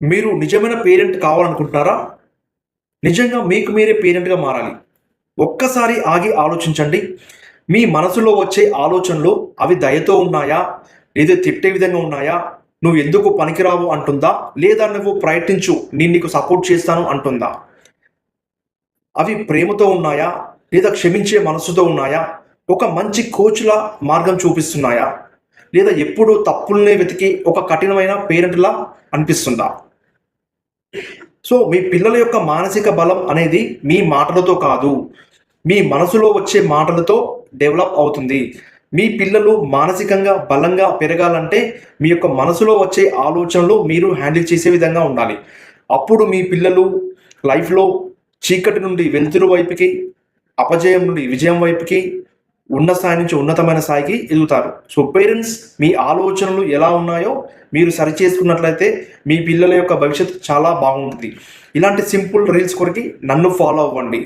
మీరు నిజమైన పేరెంట్ కావాలనుకుంటున్నారా? నిజంగా మీకు మీరే పేరెంట్‌గా మారాలి. ఒక్కసారి ఆగి ఆలోచించండి. మీ మనసులో వచ్చే ఆలోచనలు అవి దయతో ఉన్నాయా? లేదా తిట్టే విధంగా ఉన్నాయా? నువ్వెందుకు పనికిరావు అంటుందా? లేదా నువ్వు ప్రయత్నించు నేను నీకు సపోర్ట్ చేస్తాను అంటుందా? అవి ప్రేమతో ఉన్నాయా? లేదా క్షమించే మనస్సుతో ఉన్నాయా? ఒక మంచి కోచ్‌లా మార్గం చూపిస్తున్నాయా? లేదా ఎప్పుడూ తప్పుల్నే వెతికి ఒక కఠినమైన పేరెంట్‌లా అనిపిస్తుందా? సో, మీ పిల్లల యొక్క మానసిక బలం అనేది మీ మాటలతో కాదు, మీ మనసులో వచ్చే మాటలతో డెవలప్ అవుతుంది. మీ పిల్లలు మానసికంగా బలంగా పెరగాలంటే, మీ యొక్క మనసులో వచ్చే ఆలోచనలు మీరు హ్యాండిల్ చేసే విధంగా ఉండాలి. అప్పుడు మీ పిల్లలు లైఫ్‌లో చీకటి నుండి వెలుతురు వైపుకి, అపజయం నుండి విజయం వైపుకి, ఉన్న స్థాయి నుంచి ఉన్నతమైన స్థాయికి ఎదుగుతారు. సో, పేరెంట్స్ మీ ఆలోచనలు ఎలా ఉన్నాయో మీరు సరిచేసుకున్నట్లయితే మీ పిల్లల యొక్క భవిష్యత్తు చాలా బాగుంటుంది. ఇలాంటి సింపుల్ రీల్స్ కొరికి నన్ను ఫాలో అవ్వండి.